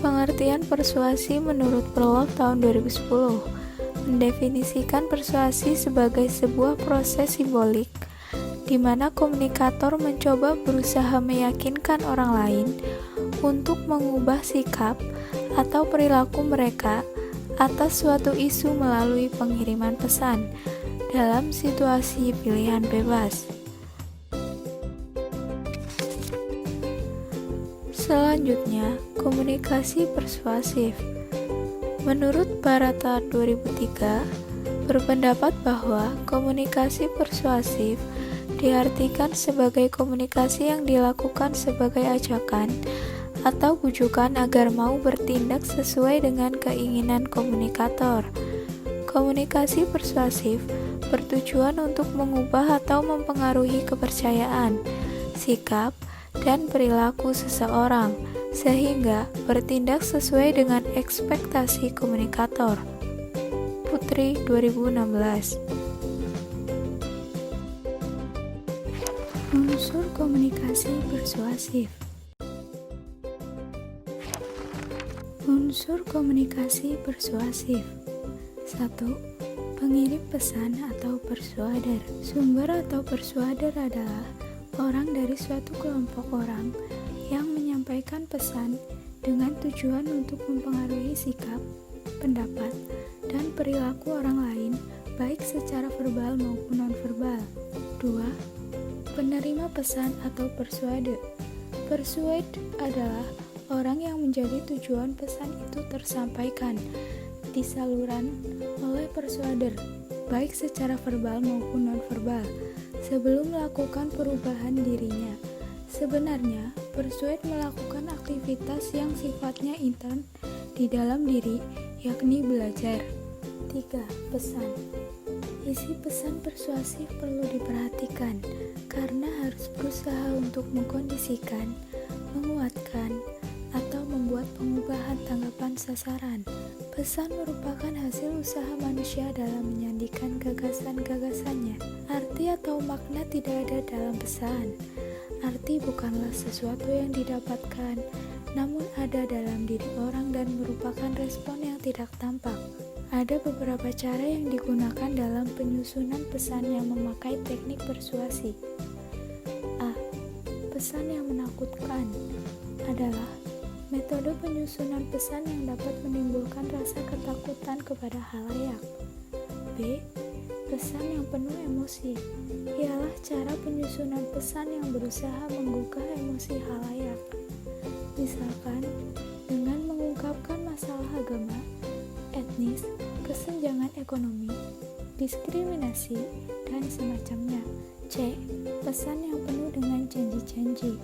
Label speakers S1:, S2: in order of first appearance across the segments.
S1: Pengertian persuasi menurut Perloff tahun 2010 mendefinisikan persuasi sebagai sebuah proses simbolik di mana komunikator mencoba berusaha meyakinkan orang lain untuk mengubah sikap atau perilaku mereka atas suatu isu melalui pengiriman pesan dalam situasi pilihan bebas. Selanjutnya, komunikasi persuasif. Menurut Barata 2003, berpendapat bahwa komunikasi persuasif diartikan sebagai komunikasi yang dilakukan sebagai ajakan atau bujukan agar mau bertindak sesuai dengan keinginan komunikator. Komunikasi persuasif bertujuan untuk mengubah atau mempengaruhi kepercayaan, sikap, dan perilaku seseorang sehingga bertindak sesuai dengan ekspektasi komunikator. Putri 2016. Unsur komunikasi persuasif. Unsur komunikasi persuasif. 1. Pengirim pesan atau persuader. Sumber atau persuader adalah orang dari suatu kelompok orang yang menyampaikan pesan dengan tujuan untuk mempengaruhi sikap, pendapat, dan perilaku orang lain, baik secara verbal maupun non-verbal. 2. Penerima pesan atau persuade. Persuade adalah orang yang menjadi tujuan pesan itu tersampaikan di saluran oleh persuader, baik secara verbal maupun non-verbal, sebelum melakukan perubahan dirinya. Sebenarnya, persuade melakukan aktivitas yang sifatnya intern di dalam diri, yakni belajar. 3. Pesan. Isi pesan persuasif perlu diperhatikan, karena harus berusaha untuk mengkondisikan, menguatkan, atau membuat pengubahan tanggapan sasaran. Pesan merupakan hasil usaha manusia dalam menyandikan gagasan-gagasannya. Arti atau makna tidak ada dalam pesan. Arti bukanlah sesuatu yang didapatkan, namun ada dalam diri orang dan merupakan respon yang tidak tampak. Ada beberapa cara yang digunakan dalam penyusunan pesan yang memakai teknik persuasi. A. Pesan yang menakutkan adalah metode penyusunan pesan yang dapat menimbulkan rasa ketakutan kepada halayak. B. Pesan yang penuh emosi ialah cara penyusunan pesan yang berusaha menggugah emosi halayak. Misalkan, dengan mengungkapkan masalah agama, etnis, kesenjangan ekonomi, diskriminasi, dan semacamnya. C. Pesan yang penuh dengan janji-janji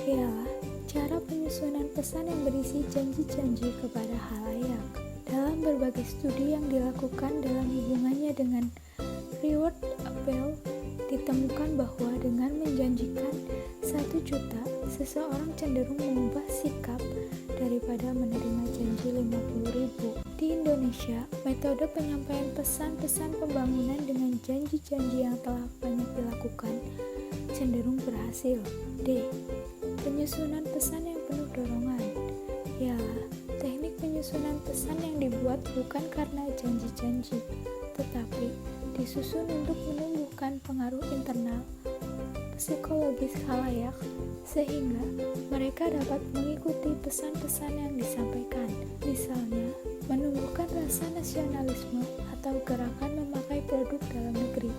S1: ialah cara penyusunan pesan yang berisi janji-janji kepada halayak. Dalam berbagai studi yang dilakukan dalam hubungannya dengan reward appeal, ditemukan bahwa dengan menjanjikan 1 juta, seseorang cenderung mengubah sikap daripada menerima janji 50.000. Di Indonesia, metode penyampaian pesan-pesan pembangunan dengan janji-janji yang telah banyak dilakukan cenderung berhasil. D. Penyusunan pesan yang penuh dorongan ialah teknik penyusunan pesan yang dibuat bukan karena janji-janji, tetapi disusun untuk menumbuhkan pengaruh internal psikologis halayak sehingga mereka dapat mengikuti pesan-pesan yang disampaikan. Misalnya, menumbuhkan rasa nasionalisme atau gerakan memakai produk dalam negeri.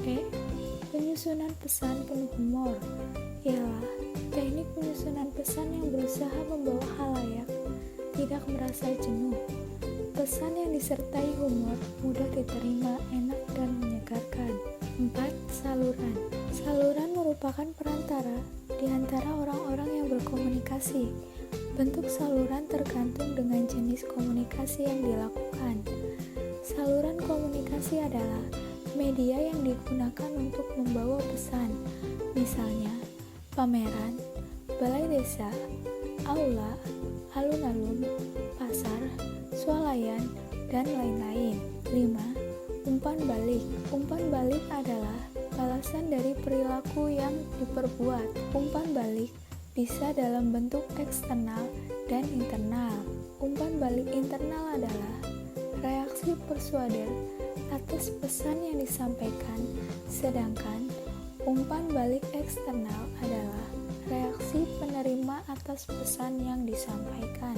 S1: E. Penyusunan pesan penuh humor ialah teknik penyusunan pesan yang berusaha membawa halayak tidak merasa jenuh. Pesan yang disertai humor mudah diterima, enak, dan menyegarkan. 4. Saluran. Saluran merupakan perantara di antara orang-orang yang berkomunikasi. Bentuk saluran tergantung dengan jenis komunikasi yang dilakukan. Saluran komunikasi adalah media yang digunakan untuk membawa pesan, misalnya pameran, balai desa, aula, alun-alun, pasar, swalayan, dan lain-lain. 5. Umpan balik. Umpan balik adalah balasan dari perilaku yang diperbuat. Umpan balik bisa dalam bentuk eksternal dan internal. umpan balik internal adalah reaksi persuader atas pesan yang disampaikan, sedangkan umpan balik eksternal adalah reaksi penerima atas pesan yang disampaikan.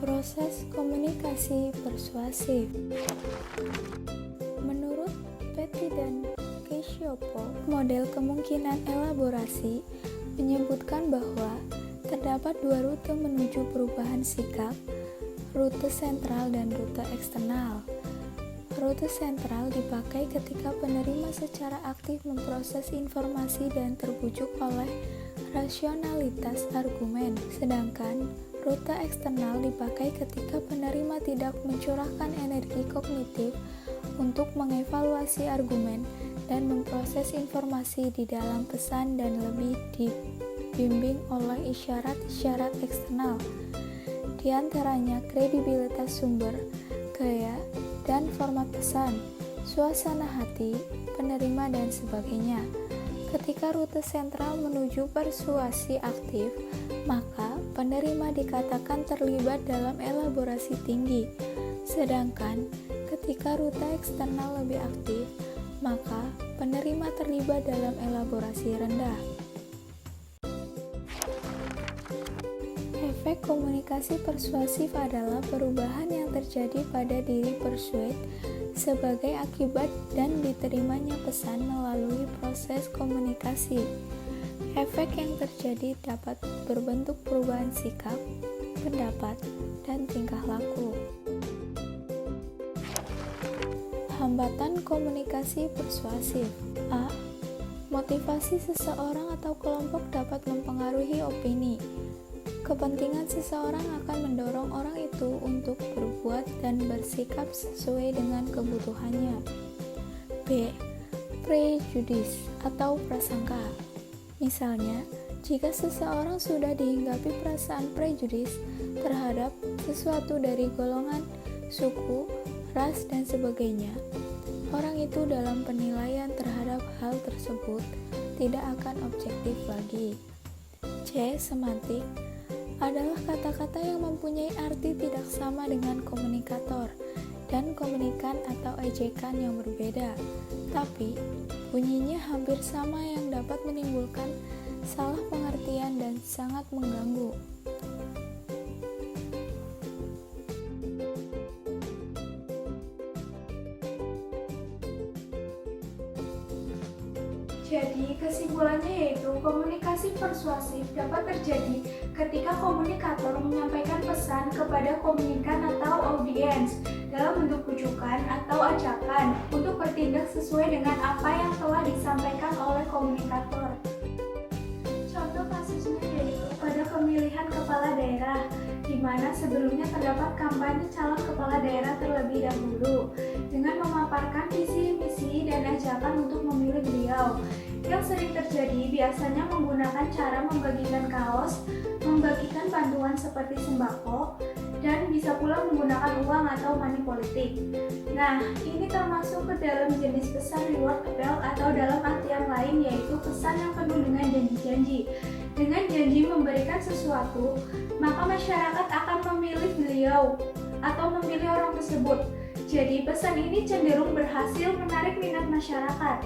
S1: Proses komunikasi persuasif. Menurut Petty dan Cacioppo, model kemungkinan elaborasi menyebutkan bahwa terdapat dua rute menuju perubahan sikap, rute sentral dan rute eksternal. Rute sentral dipakai ketika penerima secara aktif memproses informasi dan terbujuk oleh rasionalitas argumen, sedangkan rute eksternal dipakai ketika penerima tidak mencurahkan energi kognitif untuk mengevaluasi argumen dan memproses informasi di dalam pesan dan lebih dibimbing oleh isyarat-isyarat eksternal, di antaranya kredibilitas sumber, gaya, dan format pesan, suasana hati, penerima, dan sebagainya. Ketika rute sentral menuju persuasi aktif, maka penerima dikatakan terlibat dalam elaborasi tinggi. Sedangkan ketika rute eksternal lebih aktif, maka penerima terlibat dalam elaborasi rendah. Efek komunikasi persuasif adalah perubahan yang terjadi pada diri persuade sebagai akibat dan diterimanya pesan melalui proses komunikasi. Efek yang terjadi dapat berbentuk perubahan sikap, pendapat, dan tingkah laku. Hambatan komunikasi persuasif. A. Motivasi seseorang atau kelompok dapat mempengaruhi opini. Kepentingan seseorang akan mendorong orang itu untuk berbuat dan bersikap sesuai dengan kebutuhannya. B. Prejudice atau prasangka. Misalnya, jika seseorang sudah dihinggapi perasaan prejudis terhadap sesuatu dari golongan, suku, ras, dan sebagainya, orang itu dalam penilaian terhadap hal tersebut tidak akan objektif lagi. C. Semantik adalah kata-kata yang mempunyai arti tidak sama dengan komunikator dan komunikan atau ejekan yang berbeda, tapi bunyinya hampir sama yang dapat menimbulkan salah pengertian dan sangat mengganggu.
S2: Jadi, kesimpulannya yaitu komunikasi persuasif dapat terjadi ketika komunikator menyampaikan pesan kepada komunikan atau audiens dalam bentuk bujukan atau ajakan untuk bertindak sesuai dengan apa yang telah disampaikan oleh komunikator. Contoh kasusnya yaitu pada pemilihan kepala daerah, di mana sebelumnya terdapat kampanye calon kepala daerah terlebih dahulu dengan memaparkan visi misi dan ajakan untuk memilih beliau. Yang sering terjadi biasanya menggunakan cara membagikan kaos, membagikan bantuan seperti sembako, dan bisa pula menggunakan uang atau money politik. Nah, ini termasuk ke dalam jenis pesan reward appeal atau dalam artian lain yaitu pesan yang penuh dengan janji-janji. Dengan janji memberikan sesuatu, maka masyarakat akan memilih beliau atau memilih orang tersebut. Jadi pesan ini cenderung berhasil menarik minat masyarakat.